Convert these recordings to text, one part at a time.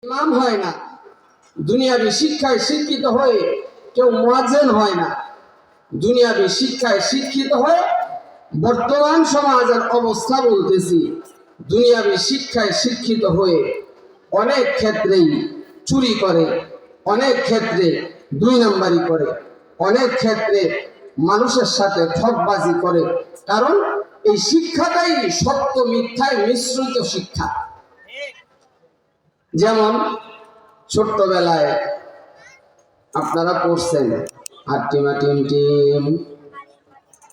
ইমাম হয় না, দুনিয়াবি শিক্ষায় শিক্ষিত হয়ে কেউ মুয়াজ্জিন হয় না। দুনিয়াবি শিক্ষায় শিক্ষিত হয়ে বর্তমান সমাজের অবস্থা বলতেছি, দুনিয়াবি শিক্ষায় শিক্ষিত হয়ে অনেক ক্ষেত্রেই চুরি করে, অনেক ক্ষেত্রে দুই নাম্বারি করে, অনেক ক্ষেত্রে মানুষের সাথে ঠকবাজি করে। কারণ এই শিক্ষাটাই সত্য মিথ্যায় মিশ্রিত শিক্ষা। যেমন ছোট্টবেলায় আপনারা পড়ছেন, হাট্টিমা টিম টিম,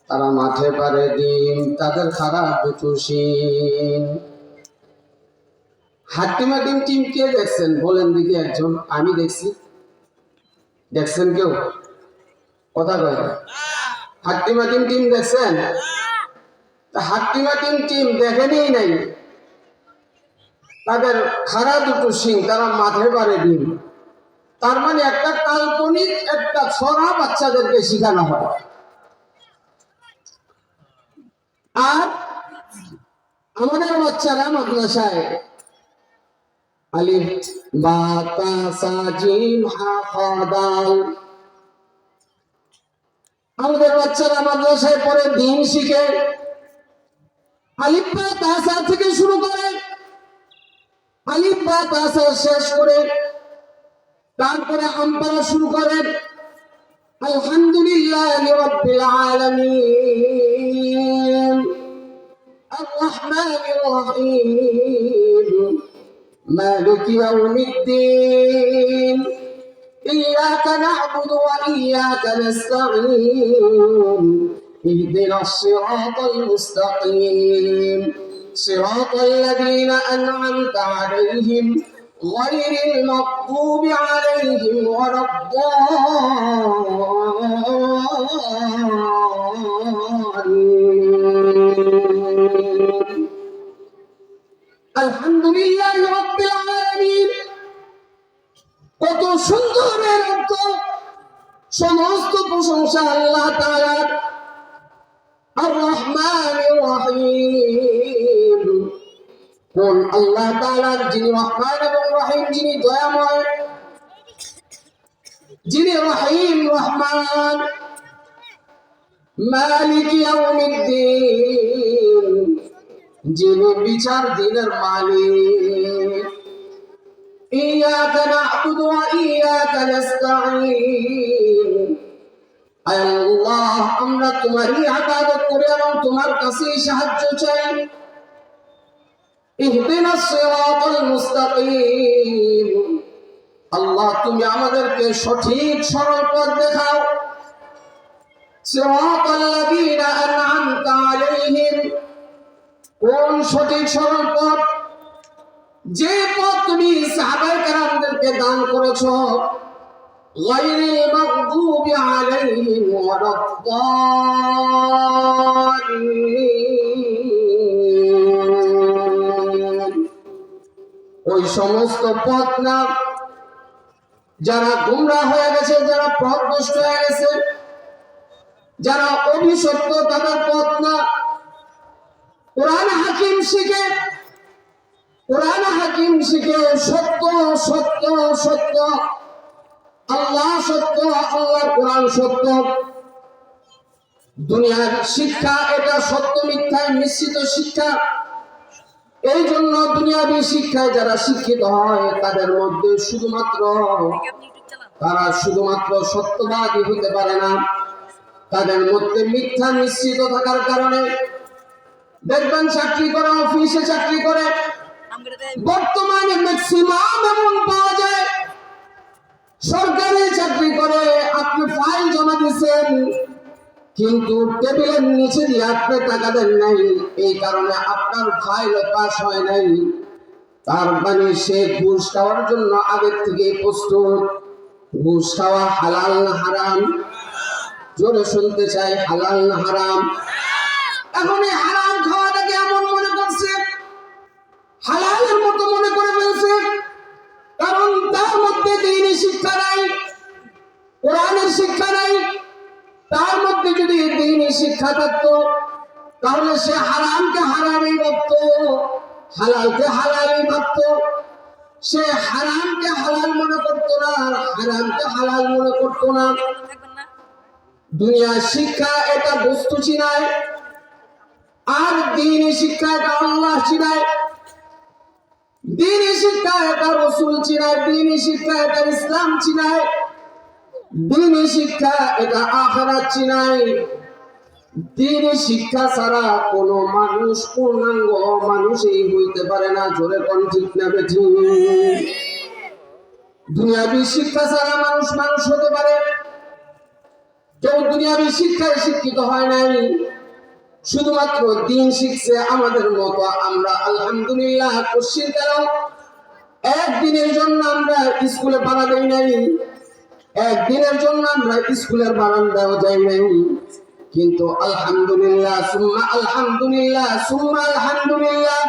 তারা মাঠে পারে ডিম, তাদের খারাপ দুটো শিং। হাট্টিমা টিম টিম কে দেখছেন বলেন দিকে একজন? আমি দেখছি। দেখছেন কেউ? কথা কয় না। হাট্টিমা টিম টিম দেখছেন? হাট্টিমা টিম টিম দেখেনি নাই, তাদের খাড়া দুটো শিং, তারা মাঠে পারে ডিম। তার মানে একটা কাল্পনিক একটা ছড়া বাচ্চাদেরকে শেখানো হয়। আর আমাদের বাচ্চারা মাদ্রাসায় আলিফ বা তা সা জিম হা খা দাল, আমাদের বাচ্চারা মাদ্রাসায় পড়ে দিন শিখে, আলিফ বা তা সা থেকে শুরু করে আলিফ বা তা সা শেষ করে তারপরে আমপারা শুরু করেন আলহামদুলিল্লাহি রাব্বিল আলামিন আর রহমানির রহিম মালিক ইয়াউমিদ্দিন ইয়্যাকা না'বুদু ওয়া ইয়্যাকা নাস্তাঈন ইহদিনাস সিরাতাল মুস্তাকিম সিরাতাল লাযীনা আন'আমতা আলাইহিম غير المغضوب عليهم ولا الضالين الحمد لله رب العالمين। কত সুন্দর এর অর্থ! সমস্ত প্রশংসা আল্লাহ তাআলার। আর রহমানির রহিম, কোন আল্লাহ তাআলার যিনি রহমান এবং রহিম, যিনি দয়াময়, যিনি রহিম রহমান। মালিক ইয়াউমিদ্দিন, যিনি বিচার দিনের মালিক। ইয়্যাকা না'বুদু ওয়া ইয়্যাকা নাস্তাঈন, আল্লাহ আমরা তোমারই ইবাদত করি এবং তোমার কাছেই সাহায্য চাই। ইহদিনাস সিরাতাল মুস্তাকিম, আল্লাহ তুমি আমাদেরকে সঠিক সরল পথ দেখাও। সিরাতাল লাযীনা আন'আমতা আলাইহিম, কোন সঠিক সরল পথ? যে পথ তুমি সাহাবায়ে কেরামদেরকে দান করেছো। গায়রিল মাগদুবি আলাইহিম ওয়ালাদ দাল্লিন, ওই সমস্ত পথ না যারা গুমরাহ হয়ে গেছে, যারা পথভ্রষ্ট হয়ে গেছে, যারা অভিশপ্ত, তাদের পথ না। কোরআন হাকিম শিখে, কোরআন হাকিম শিখে সত্য সত্য সত্য, আল্লাহ সত্য, আল্লাহর কোরআন সত্য। দুনিয়ার শিক্ষা এটা সত্য মিথ্যায় মিশ্রিত শিক্ষা। এই জন্য দুনিয়াবী শিক্ষায় যারা শিক্ষিত হয় তাদের মধ্যে তারা শুধুমাত্র সত্যবাদী হতে পারে না, তাদের মধ্যে মিথ্যা মিশ্রিত থাকার কারণে দেখবেন চাকরি করে, অফিসে চাকরি করে, বর্তমানে ম্যাক্সিমাম এমন পাওয়া যায় সরকারি চাকরি করে, আপনি ফাইল জমা দিচ্ছেন কিন্তু টেবিলের নিচে দিয়ে আপনি টাকা দেন নাই, এই কারণে আপনার ফাইল পাস হয় নাই। তার মানে সে ঘুষ খাওয়ার জন্য আগের থেকে প্রস্তুত। ঘুষ খাওয়া হালাল না হারাম? জোরে শুনতে চাই, হালাল না হারাম? এখন এই হারাম খাওয়াটাকে এমন মনে করছে, হালালের মতো মনে করে ফেলছে, কারণ তার মধ্যে দ্বীনি শিক্ষা নাই, কোরআনের শিক্ষা নাই। তার মধ্যে যদি দ্বীনি শিক্ষা থাকতো তাহলে সে হারামকে হারামই ভাবতো, হালালকে হালালই ভাবতো। সে হারামকে হালাল মনে করতো না, হারামকে হালাল মনে করতো না। দুনিয়ার শিক্ষা এটা বস্তু চিনায়, আর দ্বীনি শিক্ষা এটা আল্লাহ চিনায়। দ্বীনি শিক্ষা এটা রাসূল চিনায়, দ্বীনি শিক্ষা এটা ইসলাম চিনায়, দ্বীনি শিক্ষা এটা আখিরাত চিনায়। দ্বীনি শিক্ষা ছাড়া কোনো মানুষ পূর্ণাঙ্গ মানুষই হইতে পারে না। জোরে কোন ঠিক না বেঠিক? দুনিয়াবি শিক্ষা ছাড়া মানুষ মানুষ হতে পারে। কেউ দুনিয়াবি শিক্ষায় শিক্ষিত হয় নাই, শুধুমাত্র দ্বীন শিখছে আমাদের মতো। আমরা আলহামদুলিল্লাহ খুশির কারণ একদিনের জন্য আমরা স্কুলে ভাড়া দেই নাই, একদিনের জন্য আমরা স্কুলের বারান্দাও যাই নাই। কিন্তু আলহামদুলিল্লাহ সুম্মা আলহামদুলিল্লাহ সুম্মা আলহামদুলিল্লাহ,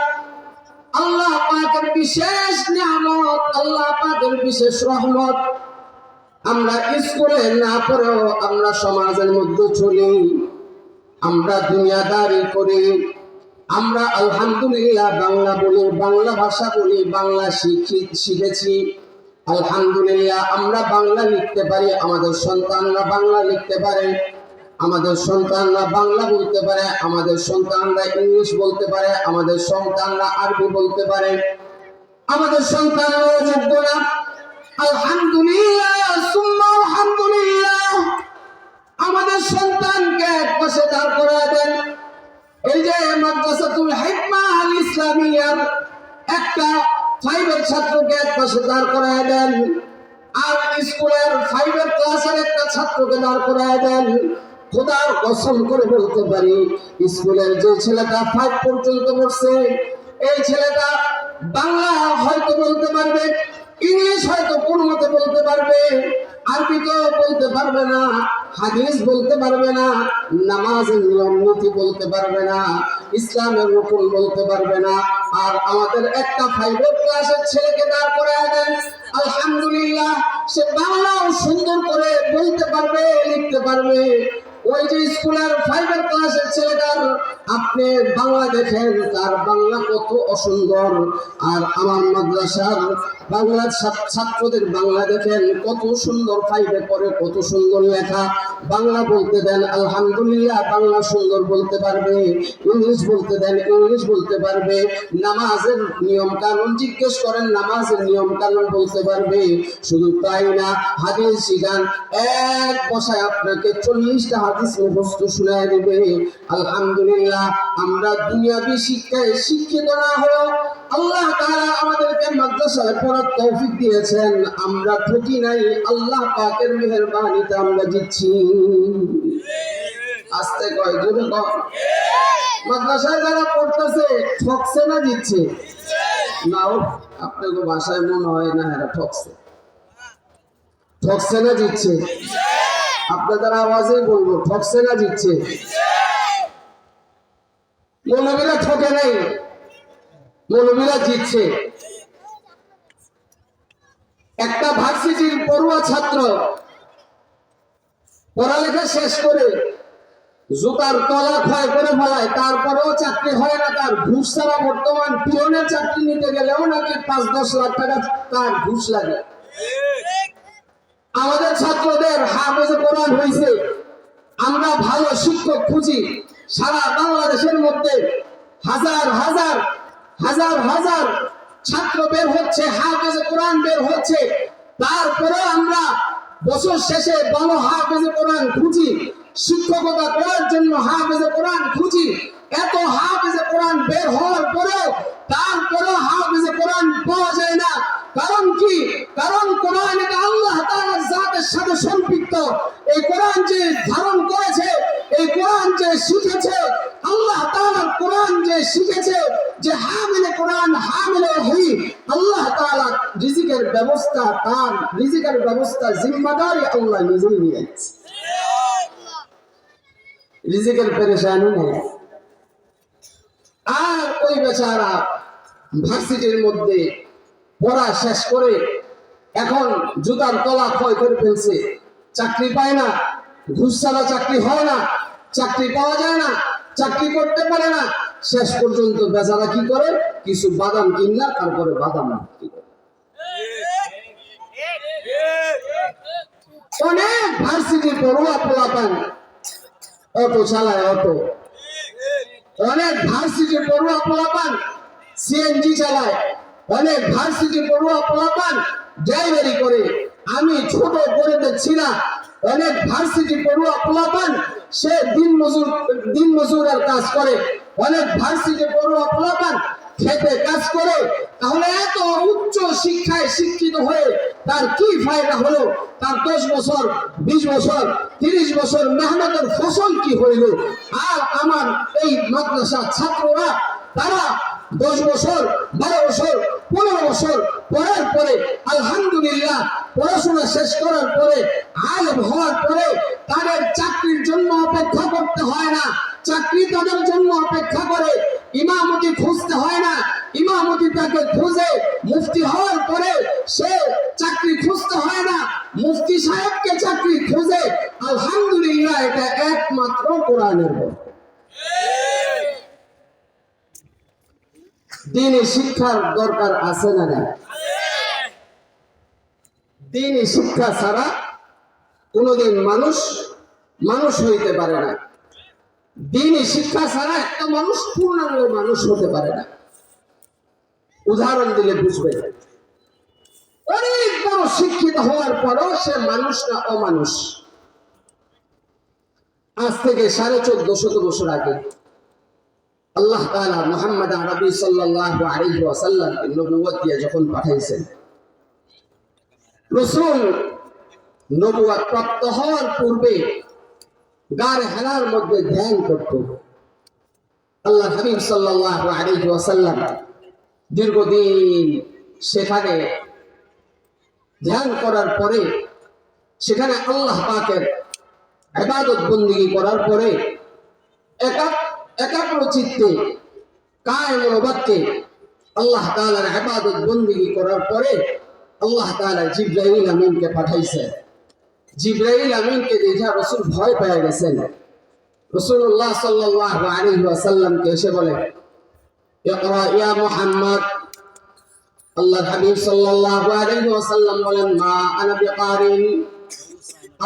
আল্লাহ পাকের বিশেষ নিয়ামত, আল্লাহ পাকের বিশেষ রহমত। আমরা স্কুলে না পড়েও আমরা সমাজের মধ্যে চলি, আমরা দুনিয়াদারি করি, আমরা আলহামদুলিল্লাহ বাংলা বলি, বাংলা ভাষা বলি, বাংলা শিখেছি। আলহামদুলিল্লাহ আমরা বাংলা লিখতে পারি, আমাদের সন্তানরা বাংলা লিখতে পারে, আমাদের সন্তানরা বাংলা বলতে পারে, আমাদের সন্তানরা ইংলিশ বলতে পারে, আমাদের সন্তানরা আরবি বলতে পারে, আমাদের সন্তানরা যোগ্য না। আলহামদুলিল্লাহ সুম্মা আলহামদুলিল্লাহ, আমাদের সন্তানকে এক পাশে দাঁড় করায় দেন। এই যে মাদ্রাসাতুল হিকমা আল ইসলামিয়ার একটা 5 এর ছাত্রকে এক পাশে দাঁড় করায় দেন, আর স্কুলের 5 এর ক্লাসের একটা ছাত্রকে দাঁড় করায় দেন। খোদার কসম করে বলতে পারি, স্কুলের যে ছেলেটা 5 পর্যন্ত পড়ছে, এই ছেলেটা বাংলা হয়তো বলতে পারবে, ইংলিশ হয়তো কোন মতে বলতে পারবে, আরবি তো বলতে পারবে না, হাদিস বলতে পারবে না, নামাজের নিয়ম নীতি বলতে পারবে না, ইসলামের রুকুন বলতে পারবে না। আর আমাদের একটা 5 এর ক্লাসের ছেলেকে দাঁড় করায় দেন, আলহামদুলিল্লাহ সে বাংলাও সুন্দর করে বলতে পারবে, লিখতে পারবে। ওই যে স্কুলের 5 এর ক্লাসের ছেলেটার আপনি বাংলা দেখেন, তার বাংলা কত অসুন্দর, আর আমার মাদ্রাসার বাংলা ছাত্রদের বাংলা দেখেন কত সুন্দর, 5 এ পড়ে কত সুন্দর লেখা। বাংলা বলতে দেন, আলহামদুলিল্লাহ বাংলা সুন্দর বলতে পারবে, ইংলিশ বলতে দেন, ইংলিশ বলতে পারবে, নামাজের নিয়ম কানুন জিজ্ঞেস করেন, নামাজের নিয়ম কানুন বলতে পারবে। শুধু তাই না, হাদিস শিখান, এক বসায় আপনাকে 40টা হাদিস মুখস্থ শোনায় দেবে। আলহামদুলিল্লাহ আমরা দুনিয়াবি শিক্ষায় শিক্ষিত না হলেও আল্লাহ তাআলা আমাদেরকে মাদ্রাসায় পড়ার তৌফিক দিয়েছেন, আমরা ঠকি নাই, আল্লাহ পাকের মেহেরবানিতে আমরা জিতছি। আস্তে কয়, জোরে কয়। মাদ্রাসায় যারা পড়তেছে ঠকছে না জিতছে? নাও আপনাকে ভাষায় মনে হয় না এরা ঠকছে। ঠকছে না জিতছে? আপনাদের আওয়াজে বলবো, ঠকছে না জিতছে? মৌলবীরা ঠকে নাই, মৌলবীরা জিতছে। একটা ভার্সিটির পড়ুয়া ছাত্র পড়ালেখা শেষ করে জুতার তলা ক্ষয় করে ফেলায়, তারপরেও চাকরি হয় না তার। ঘুষ ছাড়া বর্তমান পিয়নের চাকরি নিতে গেলেও নাকি 5-10 লাখ টাকা তার ঘুষ লাগে। আমাদের ছাত্রদের হাফেজে কোরআন হয়েছে, আমরা ভালো শিক্ষক খুঁজি, সারা বাংলাদেশের মধ্যে হাজার হাজার হাজার হাজার ছাত্র বের হচ্ছে, হাফেজে কোরআন বের হচ্ছে, তারপরে আমরা বছর শেষে ভালো হাফেজে কোরআন খুঁজি, শিক্ষকতা করার জন্য হাফেজে কোরআন খুঁজি। এত হাফেজে কোরআন বের হওয়ার পরেও তারপরেও হাফেজে কোরআন পাওয়া যায় না। কারণ কি? কারণ কোরআন এটা আল্লাহ তাআলার জাতের সাথে সম্পৃক্ত। এই কোরআন যে ধারণ করেছে, এই কোরআন যে শিখেছে, আল্লাহ তাআলার কোরআন যে শিখেছে, যে হামিলে কোরআন হামিলে ওহী, আল্লাহ তাআলা রিজিকের ব্যবস্থা, তার রিজিকের ব্যবস্থা জিম্মাদারি আল্লাহ নিজেই নিয়েছে। রিজিকের পেরেশানি নেই। আর ওই বেচারা ভার্সিটির মধ্যে পড়া শেষ করে এখন জুতার তলা ক্ষয় করে ফেলছে, চাকরি পায় না, ঘুষ ছাড়া চাকরি হয় না, চাকরি পাওয়া যায় না, চাকরি করতে পারে না। শেষ পর্যন্ত বেচারা কি করে? কিছু বাদাম কিনা, তারপরে বাদাম বিক্রি করে। অনেক ভার্সিটি পড়ুয়া পোলাপান অটো চালায়, অটো, অনেক ভার্সিটি পড়ুয়া পোলাপান সিএনজি চালায়, অনেক ভার্সিটি পড়ুয়া পোলাপান ড্রাইভারি করে। আমি ছোট করে দেখছি না, অনেক ভার্সিটি পড়ুয়া পোলাপান সে দিন মজুরের কাজ করে, অনেক ভার্সিটি পড়ুয়া পোলাপান খেতে কাজ করে। তাহলে এত উচ্চ শিক্ষায় শিক্ষিত হয়ে তার কি ফায়দা হলো? তার 10 বছর, 20 বছর, 30 বছর মেহনতের ফসল কি হইল? আর আমার এই মাদ্রাসা ছাত্ররা তারা 10 বছর, 12 বছর, 15 বছর পড়ার পরে আলহামদুলিল্লাহ পড়াশোনা শেষ করার পরে আলেম হওয়ার পরে তাদের চাকরির জন্য অপেক্ষা করতে হয় না, চাকরি তাদের জন্য অপেক্ষা করে। ইমামতি খুঁজতে হয় না, ইমামতি তাকে খুঁজে। মুফতি হওয়ার পরে সে চাকরি খুঁজতে হয় না, মুফতি সাহেবকে চাকরি খুঁজে। আলহামদুলিল্লাহ, এটা একমাত্র কোরআনের বই। দ্বীনি শিক্ষার দরকার আছে না না? দ্বীনি শিক্ষা ছাড়া কোনোদিন মানুষ হইতে পারে না। দ্বীনি শিক্ষা ছাড়া একটা মানুষ পূর্ণাঙ্গ মানুষ হতে পারে না। উদাহরণ দিলে বুঝবে, অনেক বড় শিক্ষিত হওয়ার পরও সে মানুষ না অমানুষ। আজ থেকে 1450 বছর আগে আল্লাহ তাআলা মুহাম্মদ আরবি সাল্লাল্লাহু আলাইহি ওয়াসাল্লামকে নবুয়ত দিয়ে যখন পাঠাইছেন, রাসূল নবুয়ত প্রাপ্ত হওয়ার পূর্বে গার হেরার মধ্যে ধ্যান করত। আল্লাহ হাবিব সাল্লাল্লাহু আলাইহি ওয়াসাল্লাম দীর্ঘদিন সেখানে ধ্যান করার পরে, সেখানে আল্লাহ পাকের ইবাদত বন্দেগী করার পরে একাগ্র চিত্তে কায়েম বাক্যে আল্লাহ তাআলার ইবাদত বন্দেগী করার পরে আল্লাহ তাআলা জিবরাইল আমিনকে পাঠাইছেন। জিবরাইল আমিনকে দেখে রাসূল ভয় পেয়ে গেছেন। রাসূলুল্লাহ সাল্লাল্লাহু আলাইহি ওয়াসাল্লামকে এসে বলে, ইকরা ইয়া মুহাম্মদ। আল্লাহর হাবিব সাল্লাল্লাহু আলাইহি ওয়াসাল্লাম বলেন, মা আনা বিকারিন।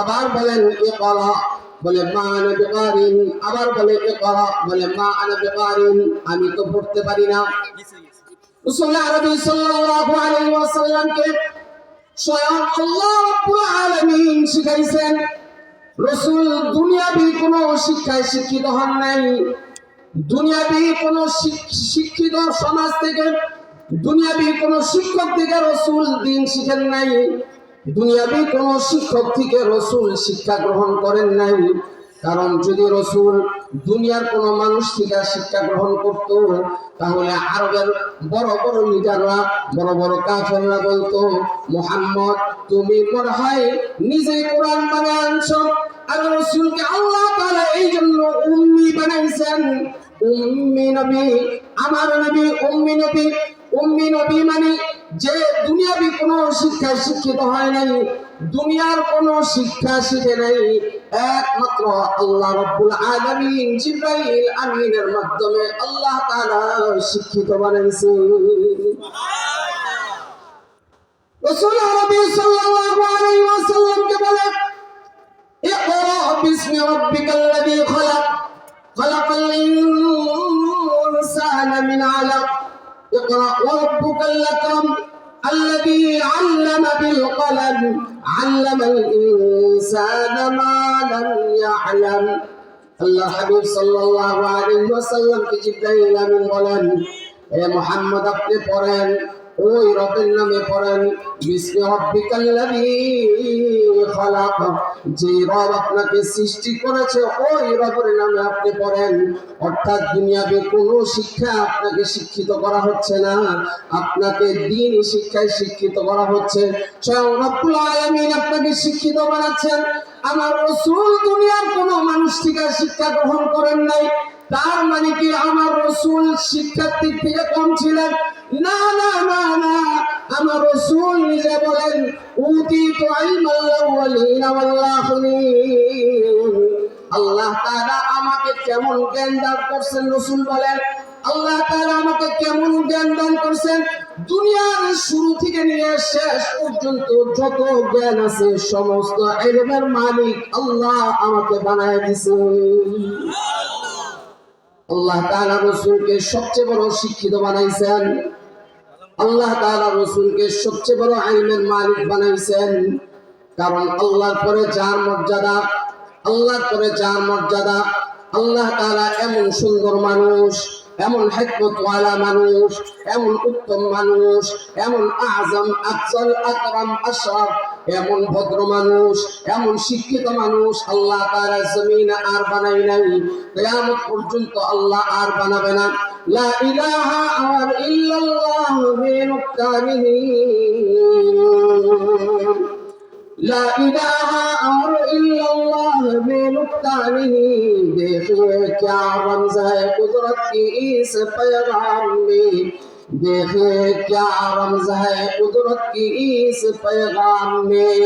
আবার বলেন ইকরা, বলে মা আনা বিকারিন। আবার বলে ইকরা, বলে মা আনা বিকারিন, আমি তো পড়তে পারি না। রাসূল আরবি সাল্লাল্লাহু আলাইহি ওয়াসাল্লামকে স্বয়ং আল্লাহ রাব্বুল আলামিন শিখাইছেন। রাসূল দুনিয়াবি কোনো শিক্ষায় শিক্ষিত হন নাই, দুনিয়াবি কোনো শিক্ষিত সমাজ থেকে, দুনিয়াবি কোনো শিক্ষক থেকে রাসূল দ্বীন শিখেন নাই, দুনিয়াবি কোনো শিক্ষক থেকে রাসূল শিক্ষা গ্রহণ করেন নাই। কারণ যদি রাসূল দুনিয়ার কোনো মানুষ থেকে শিক্ষা গ্রহণ করত, তাহলে আরবের বড় বড় লিডাররা, বড় বড় কাফেররা বলতো, মুহাম্মদ তুমি মনে হয় নিজে কোরআন বানায় আনছো। আর রাসূলকে আল্লাহ তাআলা এই জন্য উম্মি বানাইছেন। উম্মি নবী, আমার নবী উম্মি নবী। উম্মি নবী মানে যে দুনিয়াবি কোনো শিক্ষায় শিক্ষিত হয় নাই, দুনিয়ার কোনো শিক্ষা শিখে নাই, একমাত্র আল্লাহ রাব্বুল আলামিন জিবরাইল আমিনের মাধ্যমে আল্লাহ তাআলা শিক্ষিত বানাইছেন। রাসূল আরবি সাল্লাল্লাহু আলাইহি ওয়াসাল্লামকে বলে, ইকরা বিসমি রাব্বিকাল্লাযী খালাক, খালাকাল ইনসানা মিন আলাক, اقرأ وربك الأكرم الذي علم بالقلم علم الإنسان ما لم يعلم। আল্লাহ হাবিব সাল্লাল্লাহু আলাইহি ওয়াসাল্লাম কে জিবরাইল আমিন বলেন, এ মুহাম্মদ আপনি পড়েন, ওই রবের নামে পড়েন, বিসমি রাব্বিকাল্লাযী খালাক, যে রব আপনাকে সৃষ্টি করেছে ওই রবের নামে আপনি পড়েন। অর্থাৎ দুনিয়াবে কোনো শিক্ষা আপনাকে শিক্ষিত করা হচ্ছে না, আপনাকে দ্বীনি শিক্ষায় শিক্ষিত করা হচ্ছে। স্বয়ং রব্বুল আলামিন আপনাকে শিক্ষিত বানাচ্ছেন। আমার রাসূল দুনিয়ার কোনো মানুষ থেকে শিক্ষা গ্রহণ করেন নাই, তার মানে কি আমার রাসূল শিক্ষার দিক থেকে কম ছিলেন? না না না না, আমার রাসূল নিজে বলেন, উতিতু ইলমাল আউয়ালিন ওয়াল আখিরিন। আল্লাহ তাআলা আমাকে কেমন জ্ঞান দান করছেন? রাসূল বলেন, আল্লাহ তাআলা আমাকে কেমন জ্ঞান দান করেছেন, দুনিয়ার শুরু থেকে নিয়ে শেষ পর্যন্ত যত জ্ঞান আছে সমস্ত ইলমের মালিক আল্লাহ আমাকে বানায় দিয়েছেন। আল্লাহ তাআলা রাসূলকে সবচেয়ে বড় শিক্ষিত বানাইছেন, আল্লাহ তাআলা রাসূলকে সবচেয়ে বড় ইলমের মালিক বানাইছেন। কারণ আল্লাহর পরে যার মর্যাদা, আল্লাহর পরে যার মর্যাদা, আল্লাহ তাআলা এমন সুন্দর মানুষ, এমন হিকমতওয়ালা মানুষ, এমন উত্তম মানুষ, এমন আযম আফজল আকরাম আশরাফ, এমন ভদ্র মানুষ, এমন শিক্ষিত মানুষ আল্লাহ তাআলা জমিনে আর বানাই নাই, কিয়ামত পর্যন্ত আল্লাহ আর বানাবে না। লা ইলাহা ইল্লাল্লাহ বিনুক্তানিহি, لا इलाह और इल्लल्लाह में नुक्ता नहीं। देखिए क्या रमज है कुदरत की इस पैगाम में, देखिए क्या रमज है कुदरत की इस पैगाम में।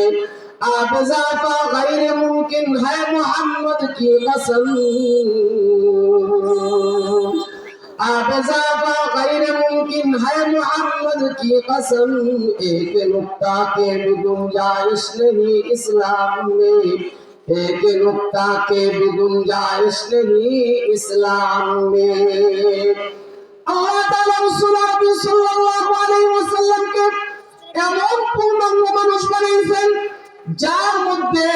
आप ज़ाता गैर मुमकिन है मोहम्मद की कसम, आप ज़ाता गैर मुमकिन है मोहम्मद की कसम। एक नुक्ता के भी गुंजाइश नहीं इस्लाम में, एक नुक्ता के भी गुंजाइश नहीं इस्लाम में। আল্লাহ তাআলা রাসূল সাল্লাল্লাহু আলাইহি ওয়াসাল্লামকে এমন পূর্ণাঙ্গ মানুষ বানিয়েছেন যার মধ্যে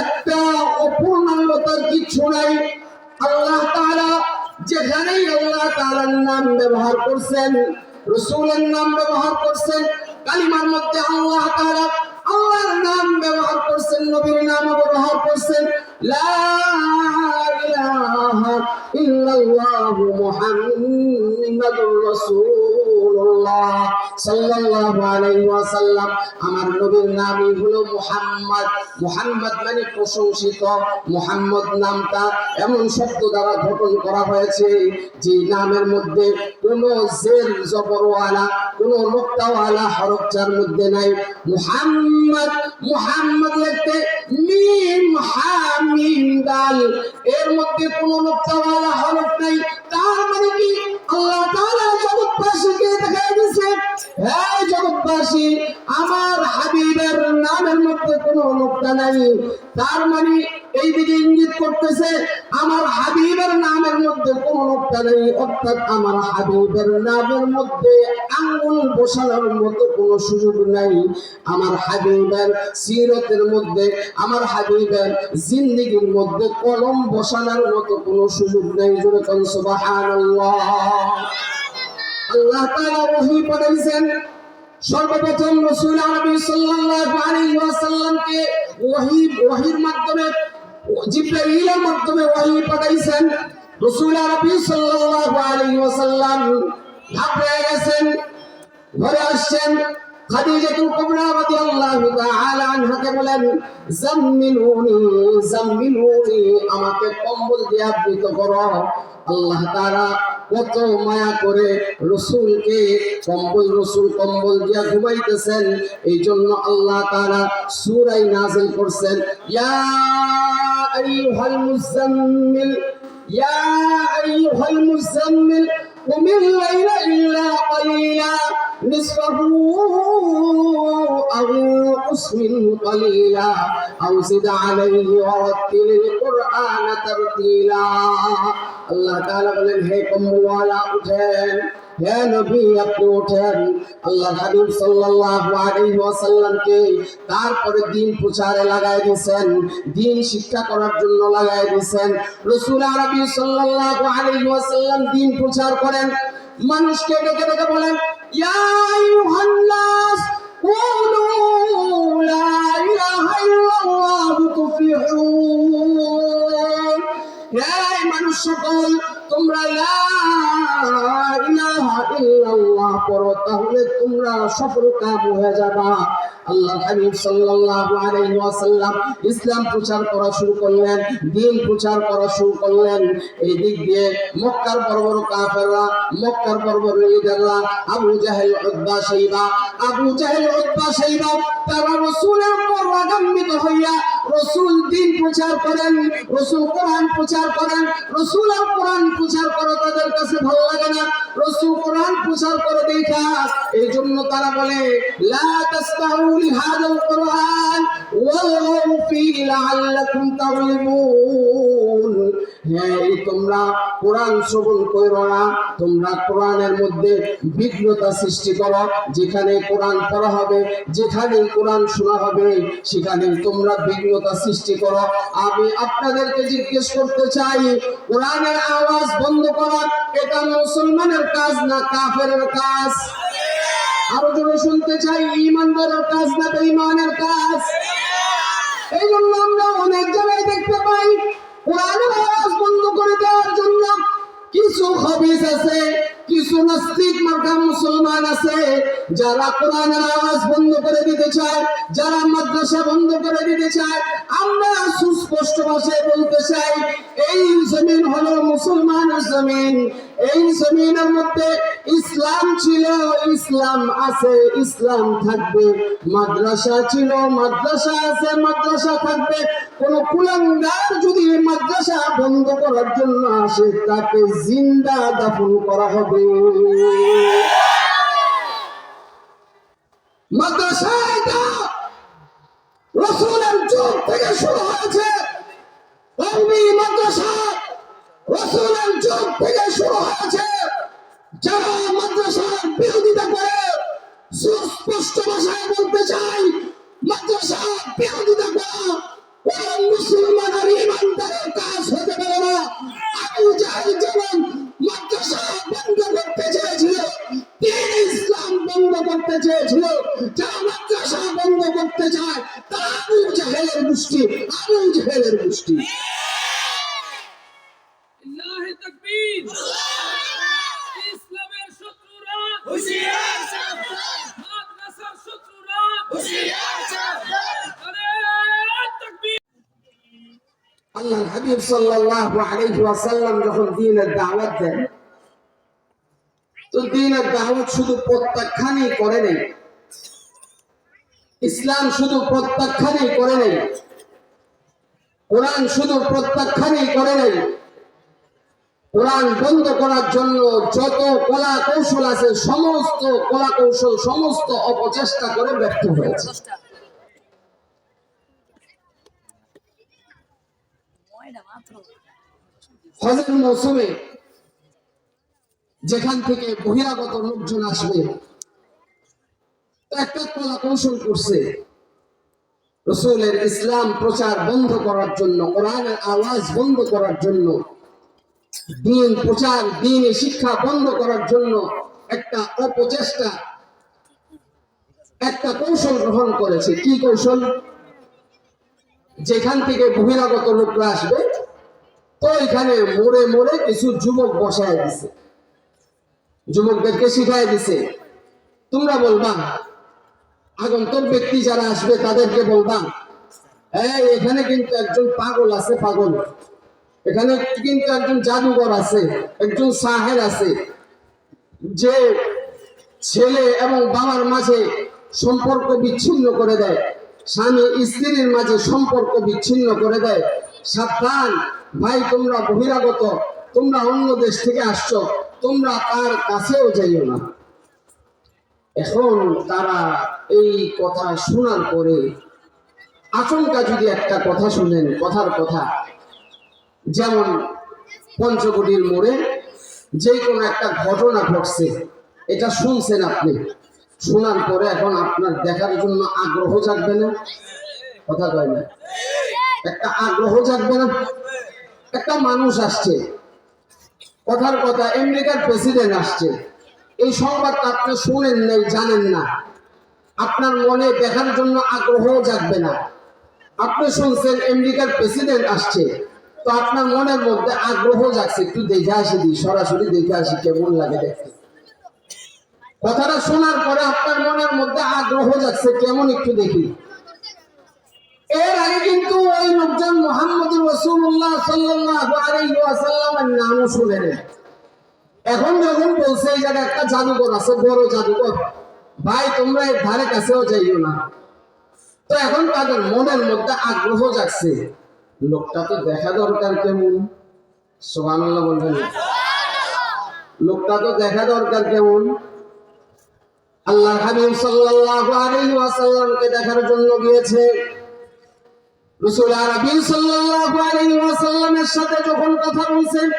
একটা অপূর্ণাঙ্গতার কিছু নাই। আল্লাহ তাআলা যেখানেই আল্লাহ তাআলার নাম ব্যবহার করছেন, রাসূলের নাম ব্যবহার করছেন, কালিমার মধ্যে আল্লাহ তাআলা আল্লাহর নাম ব্যবহার করছেন, নবীর নাম ব্যবহার করছেন। লা ইলাহা ইল্লাল্লাহ মুহাম্মাদুর রাসূলুল্লাহ সাল্লাল্লাহু আলাইহি ওয়াসাল্লাম। আমার নবীর নামই হলো মুহাম্মদ। মুহাম্মদ মানে প্রশংসিত। মুহাম্মদ নামটা এমন শব্দ দ্বারা গঠন করা হয়েছে যে নামের মধ্যে কোনো জের জবরওয়ালা, কোনো নোক্তাওয়ালা হরফ যার মধ্যে নাই। মুহাম্মদ, মুহাম্মদ লিখতে মিম হা মিম দাল, এর মধ্যে কোনো নোক্তাওয়ালা হরফ নাই। তার মানে কি আল্লাহ তাআলা জগৎবাসীকে দেখাই দিয়েছে, হে জগৎবাসী আমার হাবিবের নামের মধ্যে কোনো নোক্তা নাই। তার মানে এই দিকে ইঙ্গিত করতেছে আমার হাবিবের নামের মধ্যে কোনো নোক্তা নেই, অর্থাৎ আমার হাবিবের নামের মধ্যে আঙ্গুল বসানোর মতো কোনো সুযোগ নাই। আমার হাবিবের সিরতের মধ্যে, আমার হাবিবের জিন্দেগীর মধ্যে কলম বসানোর মতো কোনো সুযোগ নেই। জোরে কোন সুবহানাল্লাহ। আল্লাহ তাআলা ওহী পাঠাইছেন সর্বপ্রথম রাসূল আরবি সাল্লাল্লাহু আলাইহি ওয়াসাল্লামকে ওহীর মাধ্যমে, জিবরাইলের মাধ্যমে ওহী পাঠাইছেন। রাসূল আরবি সাল্লাল্লাহু আলাইহি ওয়াসাল্লাম ঘাবড়ে গেছেন, ঘরে আসছেন। খাদিজাতুল কুবরা রাদিয়াল্লাহু তাআলা আনহাকে বলেন, জাম্মিলুনি জাম্মিলুনি, আমাকে কম্বল দিয়ে আবৃত করো। আল্লাহ তাআলা কত মায়া করে রাসূলকে রাসূল কম্বল দিয়ে ঘুমাইতেছেন। এই জন্য আল্লাহ তাআলা সূরা নাযিল করছেন, ইয়া আইয়ুহাল মুযাম্মিল, ইয়া আইয়ুহাল মুযাম্মিল قم الليل إلا قليلا نصفه أو انقص منه قليلا أو زد عليه ورتل القرآن ترتيلا। আল্লাহ তাআলা বলেন, হে কম্বলওয়ালা উঠেন, হে নবী আপনি ওঠেন। আল্লাহ হাবিব সাল্লাল্লাহু আলাইহি ওয়াসাল্লামকে তারপরে দিন প্রচারে লাগাই দিয়েছেন, দিন শিক্ষা করার জন্য লাগাই দিয়েছেন। রাসূল আরবি সাল্লাল্লাহু আলাইহি ওয়াসাল্লাম দিন প্রচার করেন, মানুষকে ডেকে ডেকে বলেন, ইয়া আইয়ুহান নাস কুলু লা ইলাহা ইল্লাল্লাহ তুফলিহুন। হে মানুষ সকল, তোমরা লা ইলাহা ইল্লাল্লাহ কালিমাতুল্লাহ পড়ো, তাহলে তোমরা সফল কাম হয়ে যাবা। আল্লাহ হাবিব সাল্লাল্লাহু আলাইহি ওয়াসাল্লাম ইসলাম প্রচার করা শুরু করলেন, দ্বীন প্রচার করা শুরু করলেন। এই দিক দিয়ে মক্কার বড় বড় কাফেররা, মক্কার বড় বড় লিডাররা, আবু জাহেল, উতবা, শাইবা, তারা রাসূলের উপর রাগান্বিত হইয়া রাসূল দ্বীন প্রচার করেন, রাসূল কোরআন প্রচার করেন। রাসূল আর কোরআন প্রচার করে তাদের কাছে ভালো লাগে না, রাসূল কোরআন প্রচার করে দেখা এই জন্য তারা বলে লা তাসমাউ লিহাদাল কোরআন ওয়ালগাউ ফীহি লাআল্লাকুম তাগলিবুন। হ্যাঁ, তোমরা কোরআন শ্রবণ করো না, তোমরা কোরআনের মধ্যে বিঘ্নতা সৃষ্টি করো। যেখানে কোরআন পড়া হবে, যেখানে কোরআন শোনা হবে, সেখানে তোমরা বিঘ্নতা সৃষ্টি করো। আমি আপনাদেরকে জিজ্ঞেস করতে চাই, কোরআনের আওয়াজ বন্ধ করা এটা মুসলমানের কাজ না কাফেরের কাজ? আরো জোরে শুনতে চাই, ঈমানদারের কাজ না বেঈমানের কাজ? এই জন্য আমরা অনেক জায়গায় দেখতে পাই কোরআনের আওয়াজ বন্ধ করে দেওয়ার জন্য কিছু খবিস আছে, কিছু নাস্তিক মার্কা মুসলমান আছে যারা কোরআনের আওয়াজ বন্ধ করে দিতে চায়, যারা মাদ্রাসা বন্ধ করে দিতে চায়। আমরা সুস্পষ্ট ভাষায় বলতে চাই, এই জমিন হলো মুসলমানের জমিন। এই জমিনের মধ্যে ইসলাম ছিল, ইসলাম আছে, ইসলাম থাকবে। মাদ্রাসা ছিল, মাদ্রাসা আছে, মাদ্রাসা থাকবে। কোন কুলাঙ্গার যদি মাদ্রাসা বন্ধ করার জন্য আসে, তাকে জিন্দা দাফন করা হবে। মাদ্রাসা এটা রাসূলের যুগ থেকে শুরু হয়েছে। কওমি মাদ্রাসা রাসূলের যুগ থেকে শুরু হয়েছে। যারা মাদ্রাসার বিরোধিতা করে, সুস্পষ্ট ভাষায় বলতে চাই, মাদ্রাসা বিরোধিতা করা কোন মুসলমানের ঈমানদারের কাজ হতে পারে না। আবু জাহেল যেমন মাদ্রাসা বন্ধ করতে চেয়েছিল, দ্বীন ইসলাম বন্ধ করতে চেয়েছিল। যারা মাদ্রাসা বন্ধ করতে চায় তারা আবু জাহেলের গোষ্ঠী, আবু জাহেলের গোষ্ঠী। আল্লাহু তাকবীর। ইসলামের শত্রুরা হুঁশিয়ার, সাবধান। মাদ্রাসার শত্রুরা হুঁশিয়ার, সাবধান। নারে তাকবীর। আল্লাহর হাবিব সাল্লাল্লাহু আলাইহি ওয়াসাল্লাম যখন দ্বীনের দাওয়াত দেন, তো দ্বীনের দাওয়াত শুধু প্রত্যাখ্যানই করে নাই, ইসলাম শুধু প্রত্যাখ্যানই করে নাই, কোরআন শুধু প্রত্যাখ্যানই করে নাই। কোরআন বন্ধ করার জন্য যত কলা কৌশল আছে, সমস্ত কলা কৌশল, সমস্ত অপচেষ্টা করে ব্যর্থ হয়েছে। হজের মৌসুমে যেখান থেকে বহিরাগত লোকজন আসবে, একটা কলা কৌশল করছে রাসূলের ইসলাম প্রচার বন্ধ করার জন্য, কোরআনের আওয়াজ বন্ধ করার জন্য, দ্বীন প্রচার, দ্বীনি শিক্ষা বন্ধ করার জন্য একটা অপচেষ্টা, একটা কৌশল গ্রহণ করেছে। কি কৌশল? যেখান থেকে বহিরাগত লোকরা আসবে, তো এখানে মোড়ে মোড়ে কিছু যুবক বসায় দিছে, যুবকদেরকে শিখাই দিছে, তোমরা বলবা, আগন্তুক ব্যক্তি যারা আসবে তাদেরকে বলবা, এই এখানে কিন্তু একজন পাগল আছে, পাগল। এখানে কিন্তু একজন জাদুঘর আছে, একজন সাহের আছে, যে ছেলে এবং বাবার মাঝে সম্পর্ক বিচ্ছিন্ন করে দেয়, স্বামী স্ত্রীর মাঝে সম্পর্ক বিচ্ছিন্ন করে দেয়। সাবধান ভাই, তোমরা বহিরাগত, তোমরা অন্য দেশ থেকে আসছো, তোমরা তার কাছেও যাইও না। এখন তারা এই কথা শোনার পরে আচমকা যদি একটা কথা শুনেন, কথার কথা, যেমন পঞ্চবটির মোড়ে যে কোনো একটা ঘটনা ঘটছে, এটা শুনছেন আপনি, শোনার পরে এখন আপনার দেখার জন্য আগ্রহ জাগবে না? কথা কয় না? একটা আগ্রহ জাগবে না? একটা মানুষ আসছে, কথার কথা আমেরিকার প্রেসিডেন্ট আসছে, এই সংবাদটা আপনি শুনেন নাই, জানেন না, আপনার মনে দেখার জন্য আগ্রহ জাগবে না। আপনি শুনছেন আমেরিকার প্রেসিডেন্ট আসছে, তো আপনার মনের মধ্যে আগ্রহ জাগছে, একটু দেখে আসি, দিই সরাসরি দেখে আসি কেমন লাগে দেখতে। কথাটা শোনার পরে আপনার মনের মধ্যে আগ্রহ যাচ্ছে কেমন একটু দেখি। এর আগে কিন্তু ওই লোকজন মুহাম্মদুর রাসূলুল্লাহ সাল্লাল্লাহু আলাইহি ওয়াসাল্লামের নামও শুনেন। এখন যখন বলছে এই জায়গায় একটা জাদুঘর আছে, বড় জাদুঘর, ভাই তোমরা এর ধারে কাছেও যাইও না, তো এখন তাদের মনের মধ্যে আগ্রহ জাগছে, লোকটা তো দেখা দরকার কেমন। সুবহানাল্লাহ বলবেন। লোকটা তো দেখা দরকার কেমন। আল্লাহর হাবিব সাল্লাল্লাহু আলাইহি ওয়াসাল্লামকে দেখার জন্য গিয়েছে। রাসূল আরবি সাল্লাল্লাহু আলাইহি ওয়াসাল্লামের সাথে যখন কথা বলছেন,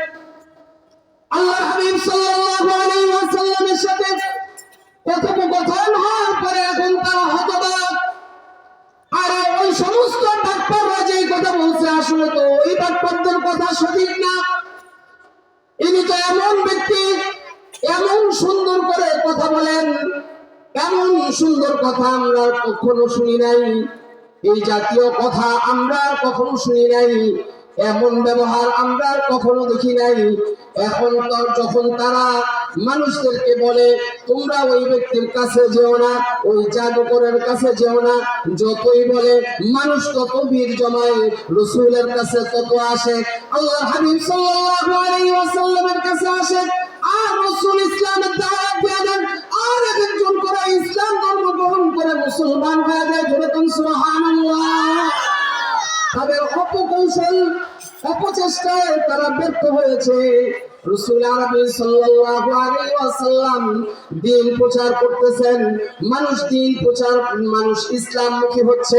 আল্লাহর হাবিব সাল্লাল্লাহু আলাইহি ওয়াসাল্লামের সাথে কথোপকথন হওয়ার পরে এখন তারা হতবাক। আর ওই সমস্ত ডাক্তাররা যে কথা বলছে আসলে তো ওই ডাক্তারদের কথা সঠিক না। ইনি তো এমন ব্যক্তি, এমন সুন্দর করে কথা বলেন, এমন সুন্দর কথা আমরা কখনো শুনি নাই, এই জাতীয় কথা আমরা কখনো শুনি নাই, এমন ব্যবহার আমরা কখনো দেখি নাই। এখন তো যখন তারা মানুষদেরকে বলে তোমরা ওই ব্যক্তির কাছে যেও না, ওই জাদুকরের কাছে যেও না, যতই বলে মানুষ তত ভিড় জমায়, রাসূলের কাছে তত আসে, আল্লাহর হাবিব সাল্লাল্লাহু আলাইহি ওয়াসাল্লামের কাছে আসে, আর রাসূল ইসলামের দাওয়াত দিয়ে দেন, আর একজন করে ইসলাম ধর্ম গ্রহণ করে মুসলমান হয়ে যায়। জোরে কোন সুবহানাল্লাহ। তাদের অপকৌশল, অপচেষ্টায় তারা ব্যর্থ হয়েছে। রাসূল আরবি সাল্লাল্লাহু আলাইহি ওয়াসাল্লাম দ্বীন প্রচার করতেছেন, মানুষ দ্বীন প্রচার, মানুষ ইসলামমুখী হচ্ছে,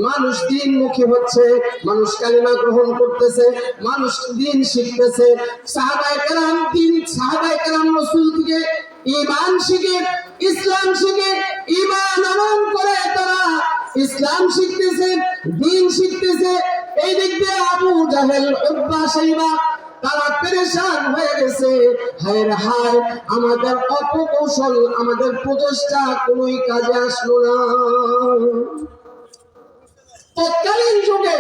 মানুষ দ্বীনমুখী হচ্ছে, মানুষ কালিমা গ্রহণ করতেছে, মানুষ দ্বীন শিখতেছে। সাহাবায়ে কেরাম রাসূল থেকে ঈমান শিখে, ইসলাম শিখে, ঈমান আনয়ন করে তারা ইসলাম শিখতেছে, দ্বীন শিখতেছে। এই দিক দিয়ে আবু জাহেল, উতবা, শাইবা তারা পেরেশান হয়ে গেছে। হায় রে হায়, আমাদের অপকৌশল, আমাদের প্রচেষ্টা কোনোই কাজে আসলো না। তৎকালীন যুগে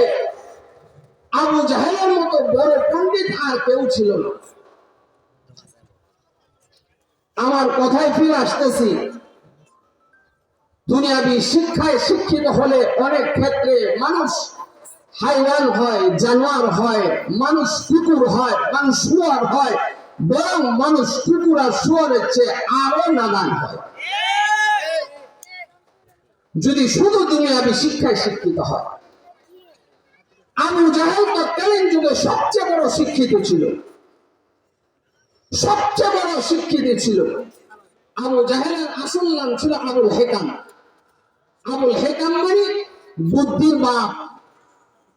আবু জাহেলের মতো বড় পণ্ডিত আর কেউ ছিল না। আমার কথায় ফিরে আসতেছি, দুনিয়াবি শিক্ষায় শিক্ষিত হলে অনেক ক্ষেত্রে মানুষ হাইওয়ান হয়, জানোয়ার হয়, মানুষ কুকুর হয়, মানুষ শুয়ার হয়, বরং মানুষ কুকুর আর শুয়ারের চেয়ে আরো নাদান হয় যদি শুধু দুনিয়াবি শিক্ষায় শিক্ষিত হয়। আবু জাহেল তৎকালীন যুগে সবচেয়ে বড় শিক্ষিত ছিল, সবচেয়ে বড় শিক্ষিত ছিল। আবু জাহেলের আসল নাম ছিল আবুল হেকাম। আবুল হেকাম মানে বুদ্ধির বাপ,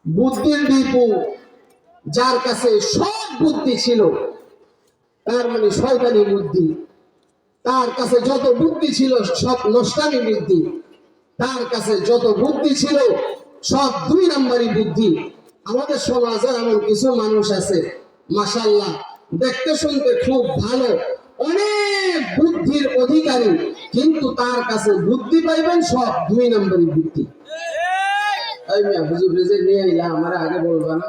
বুদ্ধির দীপু, যার কাছে সব বুদ্ধি ছিল, তার মানে শয়তানি বুদ্ধি। তার কাছে যত বুদ্ধি ছিল সব নষ্টামি বুদ্ধি, তার কাছে যত বুদ্ধি ছিল সব 2 নম্বরই বুদ্ধি। আমাদের সমাজে এমন কিছু মানুষ আছে মাশাআল্লাহ, দেখতে শুনতে খুব ভালো, অনেক বুদ্ধির অধিকারী, কিন্তু তার কাছে বুদ্ধি পাইবেন সব 2 নম্বরই বুদ্ধি। এই মিয়া হুজুর রেজে নিয়ে এলা, আমার আগে বলবা না।